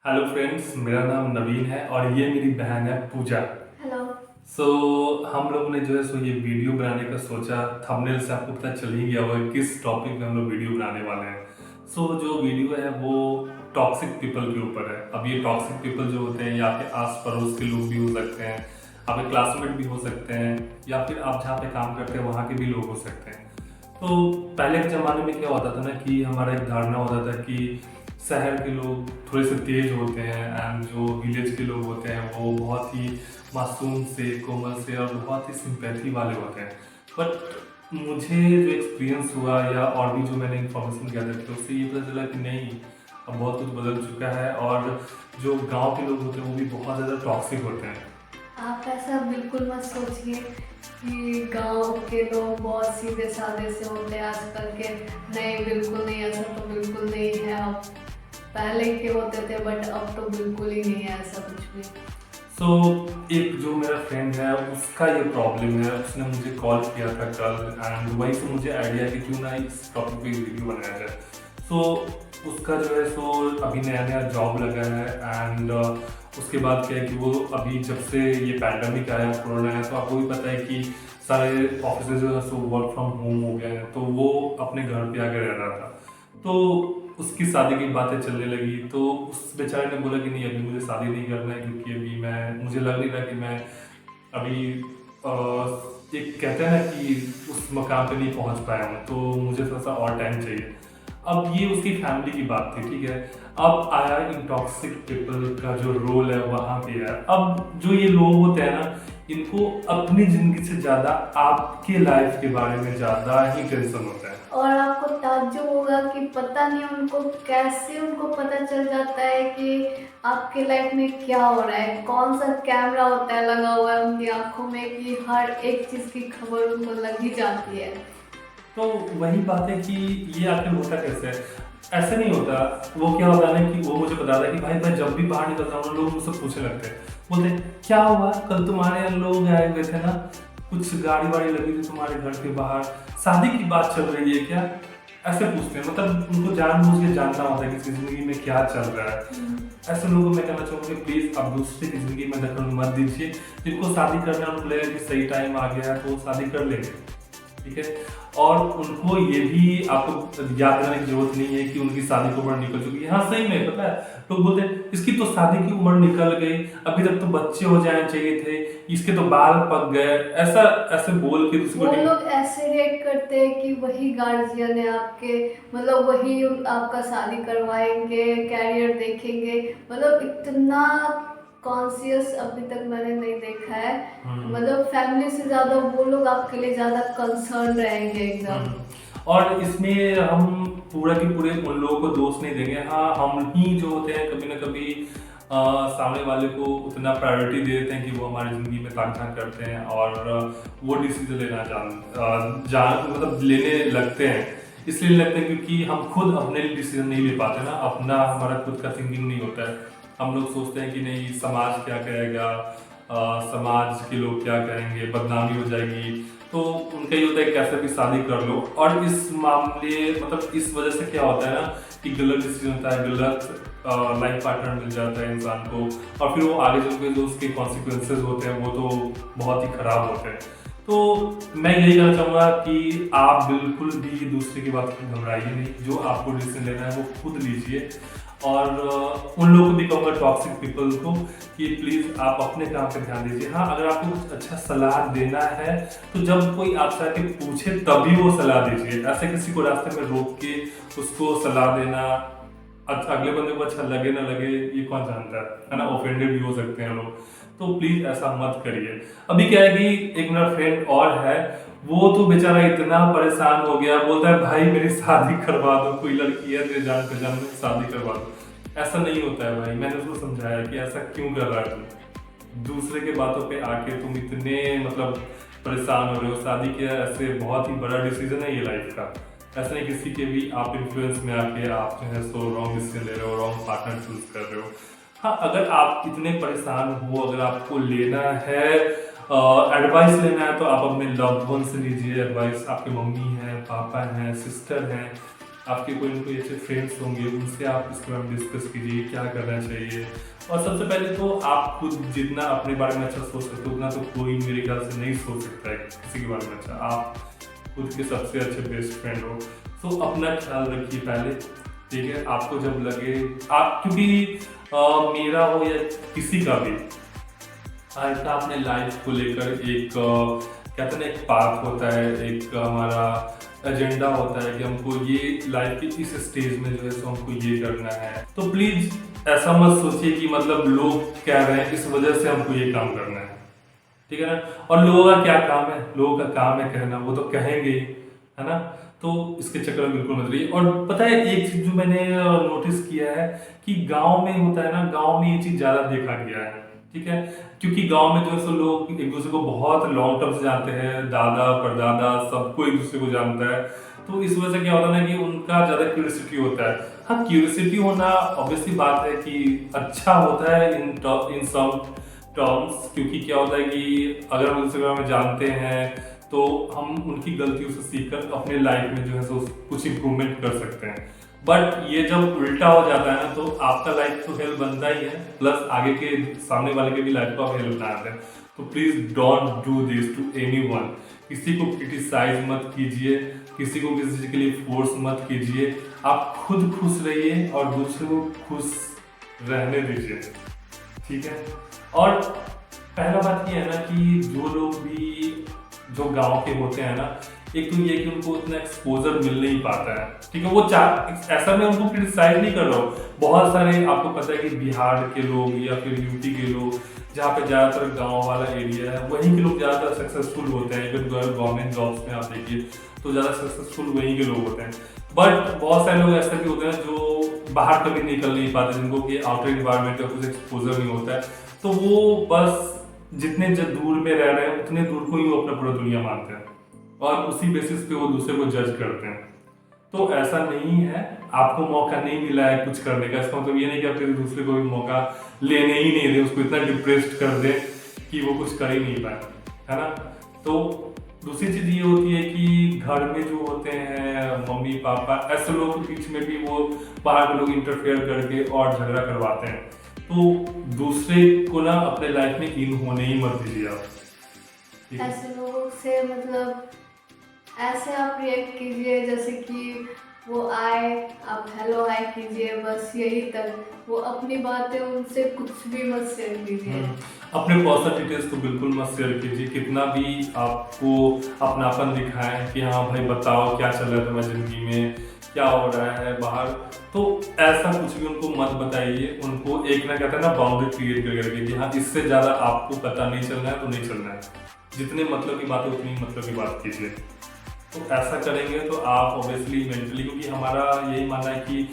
Hello friends, मेरा नाम नवीन है और ये मेरी बहन है पूजा। हेलो। सो हम लोग ने जो है ये वीडियो बनाने का सोचा। थंबनेल से आपको पता चल ही गया होगा किस टॉपिक में हम लोग वीडियो बनाने वाले हैं। जो वीडियो है वो टॉक्सिक पीपल के ऊपर है। अब ये टॉक्सिक पीपल जो होते हैं या आपके आस पड़ोस के लोग भी हो सकते हैं, आपके क्लासमेट भी हो सकते हैं, या फिर आप जहाँ पे काम करते हैं वहाँ के भी लोग हो सकते हैं। तो पहले के ज़माने में क्या होता था ना कि हमारा एक धारणा होता था कि शहर के लोग थोड़े से तेज होते हैं एंड जो विलेज के लोग होते हैं वो बहुत ही मासूम से, कोमल से और बहुत ही सिंपैथी वाले होते हैं। बट मुझे जो एक्सपीरियंस हुआ या और भी जो मैंने इन्फॉर्मेशन गैदर की उससे ये पता चला कि नहीं, अब बहुत कुछ बदल चुका है और जो गांव के लोग होते हैं वो भी बहुत ज़्यादा टॉक्सिक होते हैं। आप ऐसा बिल्कुल मत सोचिए कि गांव के लोग बहुत सीधे साधे से होते हैं आजकल के। नहीं, बिल्कुल नहीं, ऐसा तो बिल्कुल नहीं है। अब पहले के होते थे बट अब तो बिल्कुल ही नहीं है ऐसा कुछ भी। एक जो मेरा फ्रेंड है उसका ये प्रॉब्लम है, उसने मुझे कॉल किया था कल एंड वहीं से मुझे आइडिया कि क्यों ना इस टॉपिक पे वीडियो बनाया जाए। सो उसका जो है अभी नया नया जॉब लगा है एंड उसके बाद क्या है कि वो अभी जब से ये पैंडमिक आया, कोरोना आया, तो आपको भी पता है कि सारे ऑफिस जो है वर्क फ्रॉम होम हो गए हैं, तो वो अपने घर पे आके रह रहा था। तो उसकी शादी की बातें चलने लगी तो उस बेचारे ने बोला कि नहीं, अभी मुझे शादी नहीं करना है क्योंकि अभी मुझे लग नहीं रहा कि मैं अभी एक कहते हैं ना कि उस मकाम पे नहीं पहुंच पाया हूँ, तो मुझे थोड़ा सा और टाइम चाहिए। अब ये उसकी फैमिली की बात थी, ठीक है। अब आया इन टॉक्सिक पीपल का जो रोल है वहां पे है। अब जो ये लोग होते हैं ना, इनको अपनी जिंदगी से ज्यादा आपके लाइफ के बारे में ज्यादा ही टेंशन होता है। और आपको ताज्जुब होगा कि पता नहीं उनको कैसे उनको पता चल जाता है कि आपके लाइफ में क्या हो रहा है। कौन सा कैमरा होता है लगा हुआ है उनकी आंखों में कि हर एक चीज की खबर उनको लग ही जाती है। तो वही बात है कि ये आखिर होता कैसे है। ऐसे नहीं होता। वो क्या होता है ना कि वो मुझे बताता है कि भाई मैं जब भी बाहर निकलता हूँ लोग मुझसे पूछने लगते हैं, बोलते हैं क्या हुआ, कल तुम्हारे यहाँ लोग आए हुए थे ना, कुछ गाड़ी वाड़ी लगी थी तुम्हारे घर के बाहर, शादी की बात चल रही है क्या। ऐसे पूछते हैं, मतलब उनको जानबूझ के जानना होता है कि इसकी जिंदगी में क्या चल रहा है। ऐसे लोगों को मैं कहना चाहूँगा कि प्लीज आप दूसरे की जिंदगी में दखल मत दीजिए। जिनको शादी करना उनको लगेगा कि सही टाइम आ गया है तो वो शादी कर लेंगे, ठीक है। और उनको ये भी आपको याद रखने की जरूरत नहीं है कि उनकी शादी की उम्र निकल चुकी है। हाँ सही में पता है, लोग बोलते हैं इसकी तो शादी की उम्र निकल गई, अभी तक तो बच्चे हो जाने चाहिए थे, इसके तो बाल पक गए, ऐसा ऐसे बोल के दूसरे वो को लोग ऐसे रिएक्ट करते हैं कि वही गार्जियन है आपके, मतलब वही आपका शादी करवाएंगे, कैरियर देखेंगे। मतलब इतना कॉन्शियस अभी तक मैंने नहीं देखा है। मतलब फैमिली से ज्यादा वो लोग आपके लिए ज्यादा कंसर्न रहेंगे एकदम। और इसमें हम पूरा के पूरे उन लोगों को दोष नहीं देंगे। हाँ, हम ही जो होते हैं कभी ना कभी सामने वाले को उतना प्रायोरिटी दे देते हैं कि वो हमारी ज़िंदगी में ताक झांक करते हैं और वो डिसीजन लेना जान मतलब लेने लगते हैं। इसलिए लगते हैं क्योंकि हम खुद अपने लिए डिसीजन नहीं ले पाते ना, अपना हमारा खुद का थिंकिंग नहीं होता है। हम लोग सोचते हैं कि नहीं, समाज क्या कहेगा, समाज के लोग क्या कहेंगे, बदनामी हो जाएगी, तो उनका ये होता है कैसे भी शादी कर लो। और इस मामले मतलब इस वजह से क्या होता है ना कि गलत डिसीजन होता है, गलत लाइफ पार्टनर मिल जाता है इंसान को, और फिर वो आगे चल के जो उसके कॉन्सिक्वेंसेज होते हैं वो तो बहुत ही खराब होते हैं। तो मैं यही कहना चाहूँगा कि आप बिल्कुल भी दूसरे की बात पर घबराइए नहीं, जो आपको डिसीजन लेना है वो खुद लीजिए। और उन लोगों को भी कहूँगा, टॉक्सिक पीपल को, कि प्लीज़ आप अपने काम पे ध्यान दीजिए। हाँ, अगर आपको कुछ अच्छा सलाह देना है तो जब कोई आपसे आके पूछे तभी वो सलाह दीजिए। ऐसे किसी को रास्ते में रोक के उसको सलाह देना, अगले बंदे को अच्छा लगे ना लगे ये कौन जानता है ना, ऑफेंडेड भी हो सकते हैं लोग। तो प्लीज ऐसा मत करिए। अभी क्या है कि एक मेरा फ्रेंड और है, वो तो बेचारा इतना परेशान हो गया, बोलता है भाई मेरी शादी करवा दो, कोई लड़की है तेरे जान पहचान में, शादी करवा दो। ऐसा नहीं होता है भाई, मैंने उसको समझाया कि ऐसा क्यों कर रहा है तुम, दूसरे के बातों पे आके तुम इतने मतलब परेशान हो रहे हो। शादी के ऐसे बहुत ही बड़ा डिसीजन है ये लाइफ का। ऐसा नहीं किसी के भी आप इन्फ्लुएंस में आके आप जो है रॉन्ग डिसीजन ले रहे हो, रॉन्ग पार्टनर चूज कर रहे हो। हाँ, अगर आप इतने परेशान हो, अगर आपको लेना है एडवाइस लेना है तो आप अपने लव्ड वन से लीजिए एडवाइस। आपके मम्मी हैं, पापा हैं, सिस्टर हैं, आपके कोई न कोई अच्छे फ्रेंड्स होंगे, उनसे आप इसके बारे में डिस्कस कीजिए क्या करना चाहिए। और सबसे पहले तो आप खुद जितना अपने बारे में अच्छा सोच सकते हो, उतना तो कोई मेरे ख्याल से नहीं सोच सकता है किसी के बारे में अच्छा। आप खुद के सबसे अच्छे बेस्ट फ्रेंड हो, तो अपना ख्याल रखिए पहले, ठीक है। आपको जब लगे आप, क्योंकि मेरा हो या किसी का भी, हर अपने लाइफ को लेकर एक कहते हैं ना, एक पाथ होता है, एक हमारा एजेंडा होता है कि हमको ये लाइफ के इस स्टेज में जो है सो हमको ये करना है। तो प्लीज ऐसा मत सोचिए कि मतलब लोग कह रहे हैं इस वजह से हमको ये काम करना है, ठीक है ना। और लोगों का क्या काम है, लोगों का काम है कहना, वो तो कहेंगे ही, है ना। तो इसके चक्कर में बिल्कुल मत रहिए। और पता है एक चीज जो मैंने नोटिस किया है कि गांव में होता है ना, गांव में ये चीज ज्यादा देखा गया है, ठीक है। क्योंकि गांव में जो है सो लोग एक दूसरे को बहुत लॉन्ग टर्म से जानते हैं, दादा परदादा सबको एक दूसरे को जानता है। तो इस वजह से क्या होता है ना कि उनका ज्यादा क्यूरियोसिटी होता है। हाँ, क्यूरियोसिटी होना ऑब्वियसली बात है कि अच्छा होता है इन सम टर्म्स, क्योंकि क्या होता है कि अगर हम दूसरे के बारे में जानते हैं तो हम उनकी गलतियों से सीखकर अपने लाइफ में जो है सो कुछ इम्प्रूवमेंट कर सकते हैं। बट ये जब उल्टा हो जाता है ना, तो आपका लाइफ तो हेल बनता ही है, प्लस आगे के सामने वाले के भी लाइफ को आप हेल बनाते हैं। तो please don't do this to anyone. किसी को क्रिटिसाइज मत कीजिए, किसी को किसी के लिए फोर्स मत कीजिए। आप खुद खुश रहिए और दूसरे को खुश रहने दीजिए, ठीक है। और पहला बात ये है ना कि जो लोग भी जो गांव के होते हैं ना, एक तो ये कि उनको उतना एक्सपोजर मिल नहीं पाता है, ठीक है। वो ऐसा मैं उनको क्रिटिसाइज नहीं कर रहा हूँ। बहुत सारे आपको पता है कि बिहार के लोग या फिर यूपी के लोग, जहाँ पे ज़्यादातर गांव वाला एरिया है, वहीं के लोग ज़्यादातर सक्सेसफुल होते हैं। इवन गवर्नमेंट जॉब्स में आप देखिए तो ज़्यादा सक्सेसफुल वहीं के लोग होते हैं। बट बहुत सारे लोग ऐसे भी होते हैं जो बाहर कभी निकल नहीं पाते, जिनको कि आउटर इन्वायरमेंट का कुछ एक्सपोजर नहीं होता है। तो वो बस जितने दूर में रह रहे हैं उतने दूर को ही वो अपना पूरा दुनिया मानते हैं और उसी बेसिस पे वो दूसरे को जज करते हैं। तो ऐसा नहीं है, आपको मौका नहीं मिला है कुछ करने का, इसका मतलब ये नहीं कि आप किसी दूसरे को भी मौका लेने ही नहीं दे, उसको इतना डिप्रेस्ड कर दे कि वो कुछ कर ही नहीं पाए, है ना। तो दूसरी चीज ये होती है कि घर में जो होते हैं मम्मी पापा, ऐसे लोगों के बीच में भी वो बाहर के लोग इंटरफेयर करके और झगड़ा करवाते हैं। तो दूसरे को ना अपने लाइफ में इन होने ही मत दीजिए आप। ऐसे लोगों से मतलब ऐसे आप रिएक्ट कीजिए जैसे कि वो आए, आप हेलो हाय कीजिए, बस यही तक। वो अपनी बातें उनसे कुछ भी मत शेयर कीजिए। अपने पर्सनल डिटेल्स तो बिल्कुल मत शेयर कीजिए, कितना भी आपको अपनापन दिखाएं कि हाँ भाई बताओ क्या चल रहा है तुम्हारी जिंदगी में, क्या हो रहा है बाहर, तो ऐसा कुछ भी उनको मत बताइए। उनको एक ना कहते हैं ना बाउंड्री क्रिएट करके कि हाँ इससे ज़्यादा आपको पता नहीं चलना है तो नहीं चलना है, जितने मतलब की बात है उतनी मतलब की बात कीजिए। तो ऐसा करेंगे तो आप ऑब्वियसली मेंटली, क्योंकि हमारा यही मानना है कि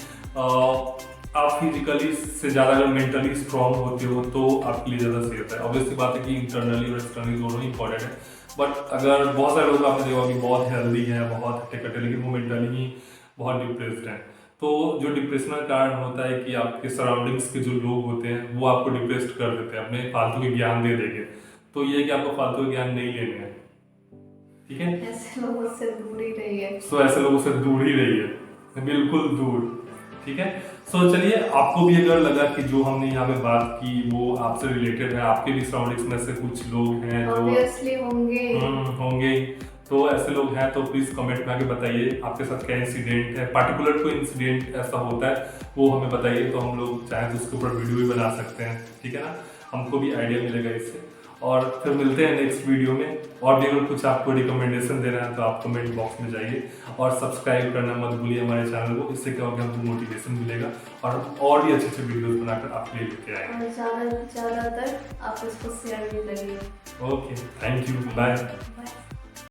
आप फिजिकली से ज़्यादा अगर मेंटली स्ट्रांग होते हो तो आपके लिए ज़्यादा सही होता है। ऑब्वियसली बात है कि इंटरनली और एक्सटर्नली दोनों ही इंपॉर्टेंट है। बट अगर बहुत सारे लोग आपने देखा कि बहुत हेल्दी है, बहुत हट्टे-कट्टे, लेकिन वो मेंटली ही बहुत डिप्रेस्ड हैं। तो जो डिप्रेशन का कारण होता है कि आपके सराउंडिंग्स के जो लोग होते हैं वो आपको डिप्रेस्ड कर देते हैं, अपने फालतू के ज्ञान दे देंगे। तो ये है कि आपको फालतू के ज्ञान नहीं लेने हैं, ठीक है। ऐसे लोगों से दूर ही रहिए। सो ऐसे लोगों से दूर ही रहिए, बिल्कुल दूर, ठीक है। सो चलिए, आपको भी अगर लगा कि जो हमने यहाँ पे बात की वो आपसे रिलेटेड है, आपके भी सराउंडिंग्स में से कुछ लोग हैं जो ऑब्वियसली होंगे, तो ऐसे लोग हैं तो प्लीज कमेंट में आके बताइए आपके साथ क्या इंसिडेंट है, पार्टिकुलर कोई इंसिडेंट ऐसा होता है वो हमें बताइए, तो हम लोग चाहे तो उसके ऊपर वीडियो भी बना सकते हैं, ठीक है ना। हमको भी आइडिया मिलेगा इससे। और फिर मिलते हैं नेक्स्ट वीडियो में। और भी अगर कुछ आपको रिकमेंडेशन देना है तो आप कमेंट बॉक्स में जाइए और सब्सक्राइब करना मत भूलिए हमारे चैनल को। इससे क्या होगा, हमको मोटिवेशन मिलेगा और भी अच्छे अच्छे वीडियोस बनाकर आपके लिए लेके आएंगे। और ज़्यादातर आप इसको शेयर भी करिए। Okay, thank you, bye.